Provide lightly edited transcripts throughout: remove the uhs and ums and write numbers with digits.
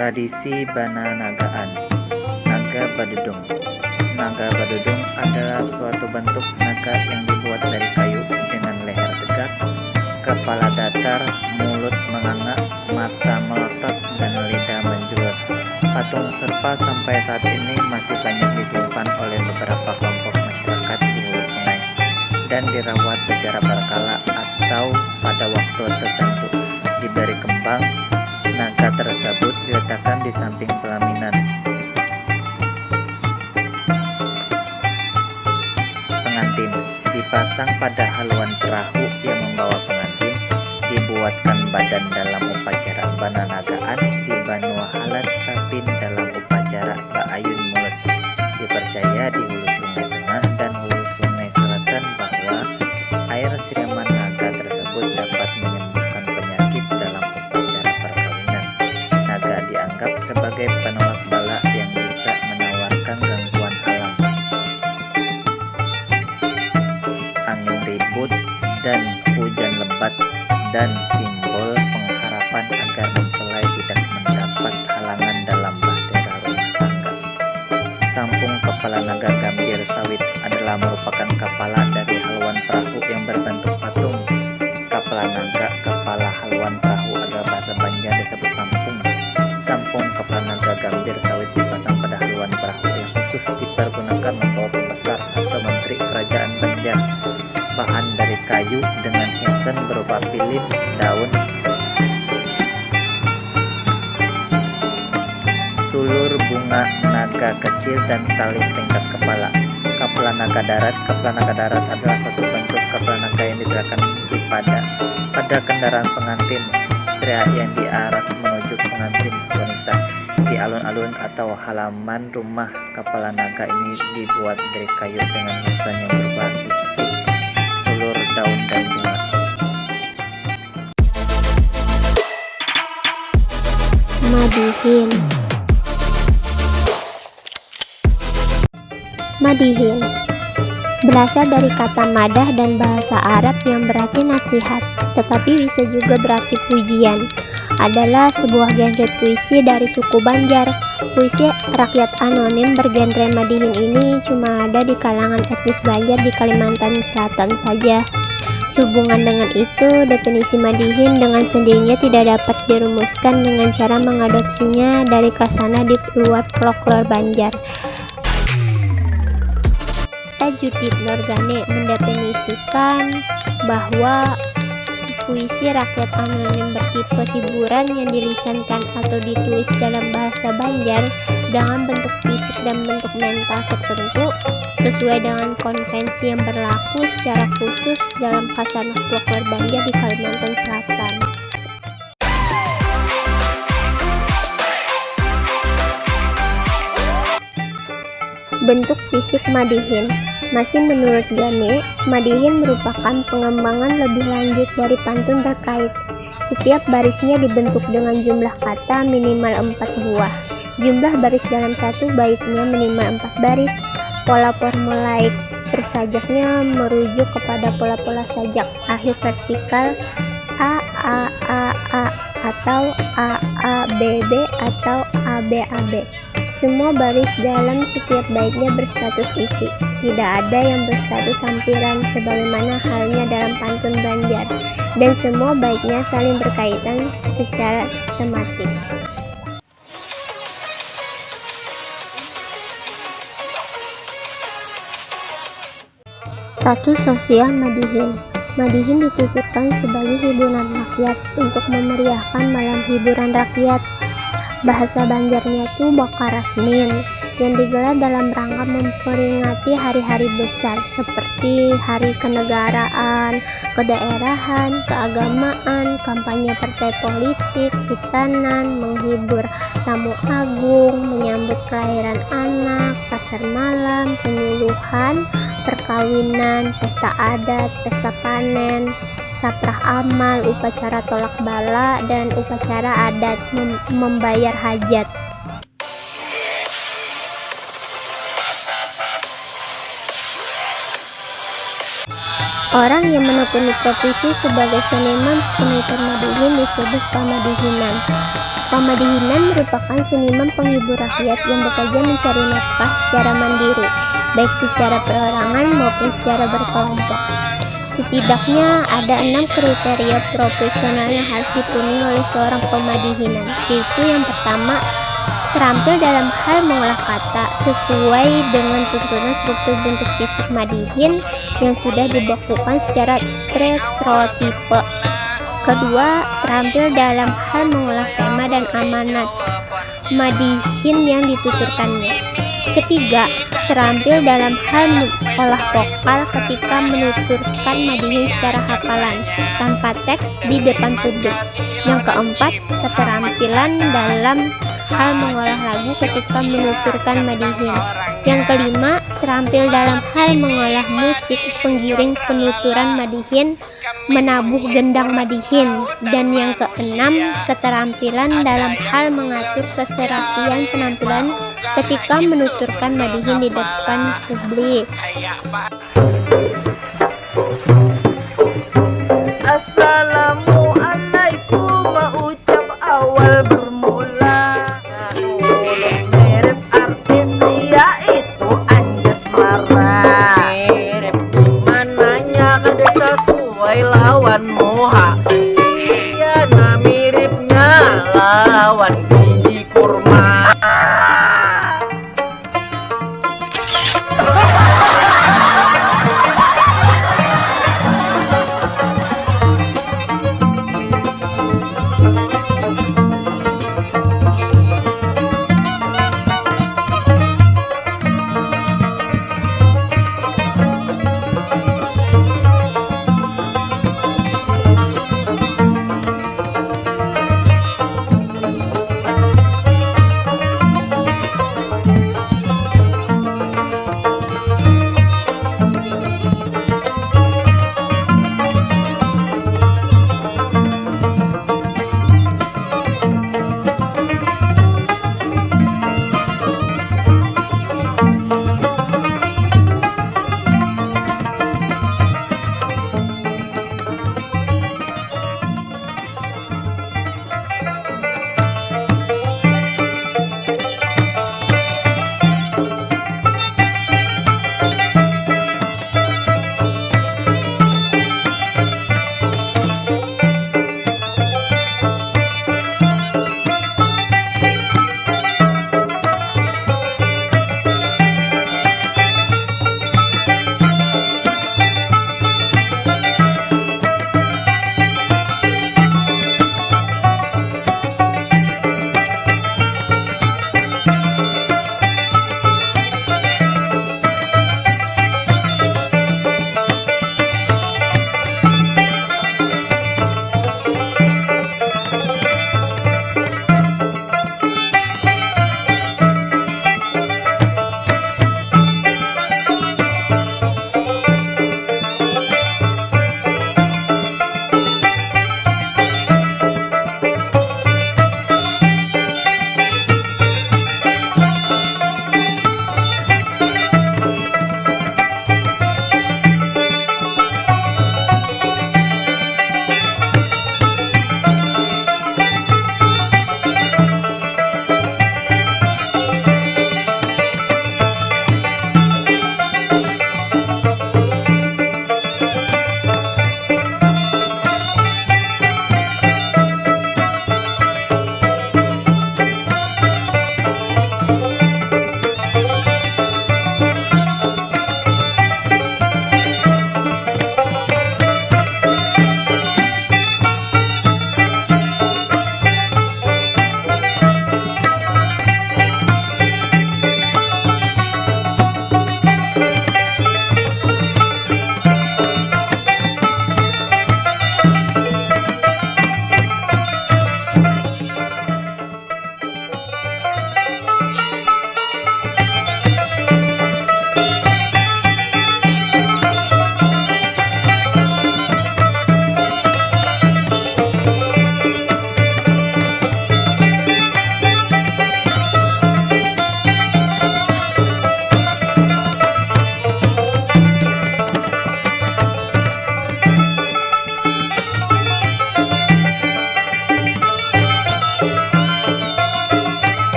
Tradisi Bananagaan. Naga Badudung. Naga Badudung adalah suatu bentuk naga yang dibuat dari kayu dengan leher tegak, kepala datar, mulut menganga, mata melotot, dan lidah menjulur. Patung Serpa sampai saat ini masih banyak disimpan oleh beberapa kelompok masyarakat di hulu sungai dan dirawat secara berkala atau pada waktu tertentu. Diberi kembang, naga tersebut diletakkan di samping pelaminan. Pengantin dipasang pada haluan perahu yang membawa pengantin. Dibuatkan badan dalam upacara Bananagaan di Banua Halat Kapin dalam upacara Baayun Mulut. Dipercaya di hulu sungai tengah dan hulu sungai selatan bahwa air siraman naga tersebut dapat menyembuhkan penyakit dalam upacara perkawinan. Naga dianggap sebagai penolak bala yang bisa menawarkan gangguan alam, angin ribut, dan hujan lebat, dan simbol pengharapan agar mempelai tidak mendapat halangan dalam bahtera rumah tangga. Sampung kepala naga gambir sawit adalah merupakan kepala dari haluan perahu yang berbentuk patung. Kepala naga kepala haluan perahu adalah bahasa Banjar disebut sampung. Sampung kepala naga gambir sawit dipasang pada haluan perahu yang khusus dipergunakan membawa pembesar atau menteri kerajaan Banjar. Bahan dari kayu dengan hiasan berupa pilin, daun, sulur bunga naga kecil, dan tali tingkat kepala. Kepala naga darat. Kepala naga darat adalah suatu bentuk kepala naga yang diletakkan pada kendaraan pengantin pria yang diarak menuju pengantin wanita di alun-alun atau halaman rumah. Kepala naga ini dibuat dari kayu dengan hiasan yang berbasis sulur, daun, dan bunga. Madihin. Madihin berasal dari kata madah dan bahasa Arab yang berarti nasihat, tetapi bisa juga berarti pujian. Adalah sebuah genre puisi dari suku Banjar. Puisi rakyat anonim bergenre madihin ini cuma ada di kalangan etnis Banjar di Kalimantan Selatan saja. Sehubungan dengan itu, definisi madihin dengan sendirinya tidak dapat dirumuskan dengan cara mengadopsinya dari kasana di luar folklore Banjar. Judith Norgane mendefinisikan bahwa puisi rakyat anonim bertipe hiburan yang dilisankan atau ditulis dalam bahasa Banjar dengan bentuk fisik dan bentuk mental tertentu sesuai dengan konvensi yang berlaku secara khusus dalam kasana folklore Banjar di Kalimantan Selatan. Bentuk fisik madihin. Masih menurut Gane, madihin merupakan pengembangan lebih lanjut dari pantun terkait. Setiap barisnya dibentuk dengan jumlah kata minimal 4 buah. Jumlah baris dalam satu baitnya minimal 4 baris. Pola formulaik bersajaknya merujuk kepada pola-pola sajak akhir vertikal A atau AABB atau ABAB. Semua baris dalam setiap baitnya berstatus isi. Tidak ada yang berstatus sampiran sebagaimana halnya dalam pantun Banjar, dan semua baitnya saling berkaitan secara tematis. Status sosial madihin. Madihin dituturkan sebagai hiburan rakyat untuk memeriahkan malam hiburan rakyat. Bahasa Banjarnya itu Bakarasmin, yang digelar dalam rangka memperingati hari-hari besar seperti hari kenegaraan, kedaerahan, keagamaan, kampanye partai politik, hitanan, menghibur tamu agung, menyambut kelahiran anak, pasar malam, penyuluhan, perkawinan, pesta adat, pesta panen, saprah amal, upacara tolak bala, dan upacara adat membayar hajat. Orang yang menekuni profesi sebagai seniman penutur madihin disebut pamadihinan. Pamadihinan merupakan seniman penghibur rakyat yang bekerja mencari nafkah secara mandiri, baik secara perorangan maupun secara berkelompok. Setidaknya ada 6 kriteria profesional yang harus dipenuhi oleh seorang pemadihinan, yaitu yang pertama, terampil dalam hal mengolah kata sesuai dengan tuntunan struktur bentuk fisik madihin yang sudah dibakukan secara stereotipe. Kedua, terampil dalam hal mengolah tema dan amanat madihin yang dituturkannya. Ketiga, terampil dalam hal mengolah vokal ketika menuturkan madihin secara hafalan tanpa teks di depan publik. Yang keempat, keterampilan dalam hal mengolah lagu ketika menuturkan madihin. Yang kelima, terampil dalam hal mengolah musik penggiring penuturan madihin, menabuh gendang madihin. Dan yang keenam, keterampilan dalam hal mengatur keserasian penampilan ketika menuturkan madihin di depan publik. Assalamualaikum, ucap awal bermula. Mirip artis yaitu Anjas Mara. Mirip dimananya kada sesuai lawan moha. Iya nah miripnya lawan biji kurma.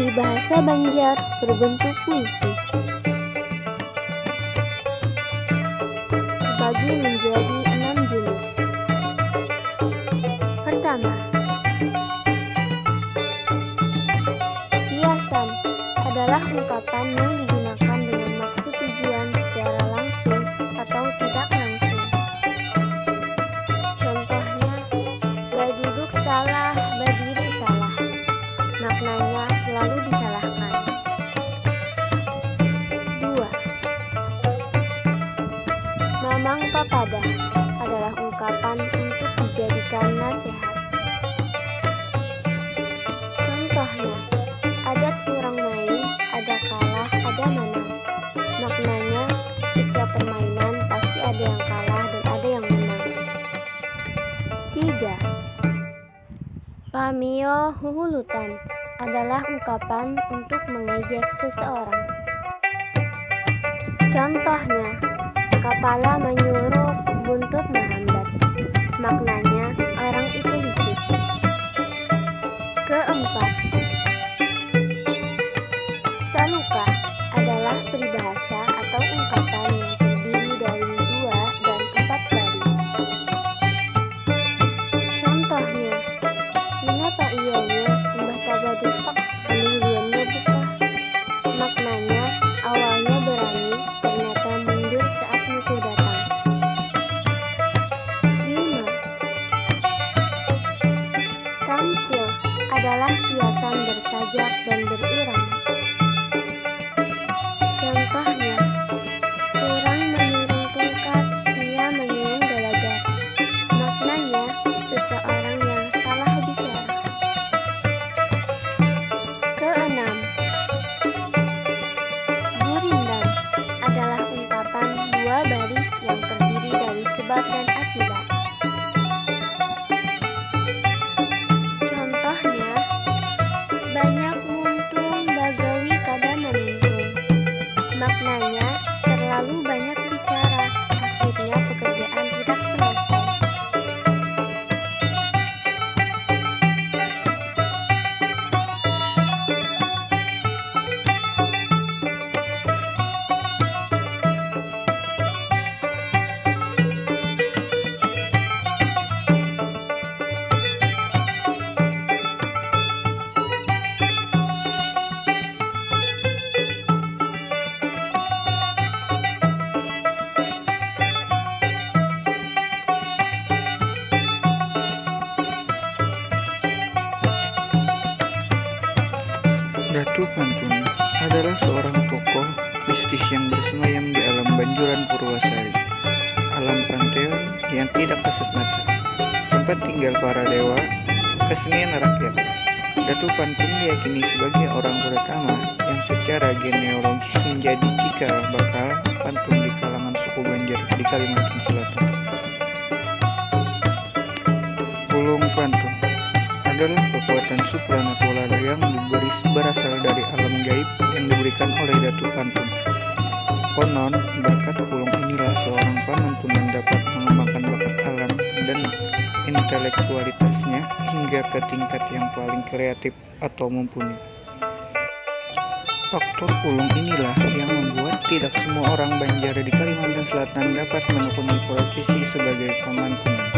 Peribahasa Banjar berbentuk puisi dibagi menjadi 6 jenis. Pertama, kiasan adalah ungkapan yang digunakan dengan maksud tujuan secara langsung atau tidak langsung. Contohnya, baduduk salah, berdiri salah. Maknanya selalu disalahkan. 2. Mamang papada adalah ungkapan untuk dijadikan nasihat. Contohnya, adat kurang main, ada kalah, ada menang. Maknanya, setiap permainan pasti ada yang kalah dan ada yang menang. 3. Pamio huhulutan adalah ungkapan untuk mengejek seseorang. Contohnya, kepala menyuruh, buntut menghambat. Maknanya, orang itu licik. Keempat, saluka adalah peribahasa atau ungkapan yang terdiri dari 2 dan 4 baris. Contohnya, mengapa ianya mbah tabadupak penungguannya buka. Maknanya, awalnya berani, ternyata mundur saat musuh datang. 5. Tamsil adalah kiasan bersajak dan berirama. Contohnya, orang menyurung tongkat, ia menyurung galagar. Maknanya, seseorang yang salah bicara. Keenam, gurindam adalah ungkapan 2 baris yang terdiri dari sebab dan akibat. Contohnya, banyak muntung bagawi kada menuntung. Maknanya, terlalu banyak bicara, akhirnya pekerjaan tidak selesai. Datu Pantun adalah seorang tokoh mistis yang bersemayam di alam Banjuran Purwasari, alam panteon yang tidak kasat mata, tempat tinggal para dewa, kesenian rakyat. Datu Pantun diyakini sebagai orang pertama yang secara genealogis menjadi cikal bakal pantun di kalangan suku Banjar di Kalimantan Selatan. Pulung Pantun adalah kekuatan supranatural yang berasal dari alam gaib yang diberikan oleh Datu Pantun. Konon, berkat pulung inilah seorang pamantun dapat mengembangkan bakat alam dan intelektualitasnya hingga ke tingkat yang paling kreatif atau mumpuni. Faktor pulung inilah yang membuat tidak semua orang Banjar di Kalimantan Selatan dapat menekuni profesi sebagai pamantunan.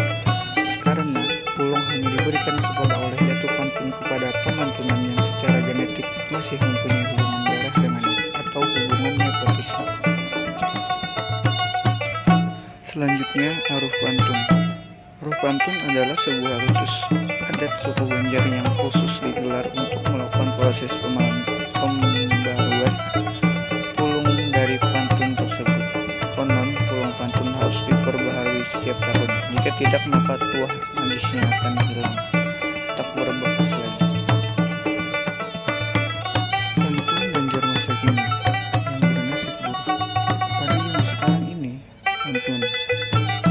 Karena pulung hanya diberikan kepada oleh Datu Pantun kepada pamantunan yang secara genetik masih mempunyai hubungan darah dengannya atau hubungan nepotisme. Selanjutnya, Aruh Pantun. Aruh Pantun adalah sebuah ritus adat suku Banjar yang khusus digelar untuk melakukan proses pembaruan pulung dari pantun tersebut. Konon, pulung pantun harus diperbaharui setiap tahun. Jika tidak, maka tuah magisnya akan hilang, tak berbekas lagi. Pantun Banjar masa kini yang bernasib buruk. Pada zaman sekarang ini, pantun,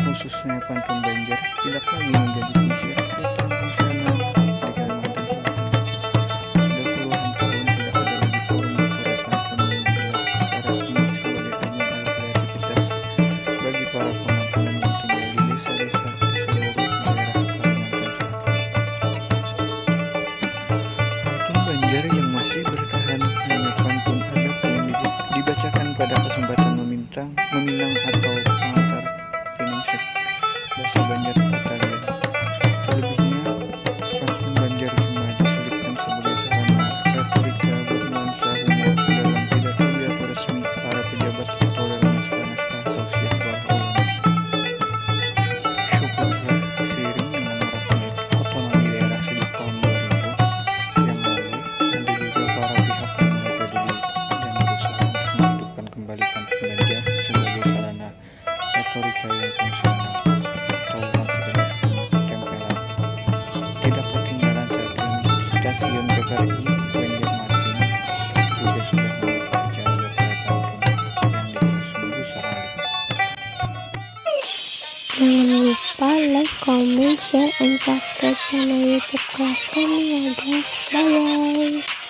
khususnya pantun Banjar, tidak lagi menjadi fungsi rakyat yang fungsional di Kalimantan Selatan. Sudah puluhan tahun tidak ada lagi forum-forum pantun yang digelar secara resmi sebagai ajang alat kreativitas bagi para pamantunan yang tinggal di desa-desa di seluruh daerah Kalimantan Selatan. dibacakan pada kesempatan meminang atau pengantar peningsek bahasa Banjar Tatarian. Selebihnya, pantun Banjar cuma diselipkan sebagai sarana retorika bernuansa humor dalam pidato-pidato resmi para pejabat atau dalam naskah-naskah tausiah para ulama. Syukurlah seiring dengan maraknya otonomi daerah sejak tahun 2000 yang lalu, ada juga para pihak yang mulai peduli dan berusaha untuk menghidupkan kembali pantun Banjar sebagai sarana retorika yang fungsional atau bukan sekedar tempelan. Tidak ketinggalan saat ini stasiun TVRI Banjarmasin juga sudah membuka acara bertema pantun yang ditulis Guru Sahari. Jangan lupa like, comment, share, and subscribe channel YouTube kelas kami ya guys. Bye bye.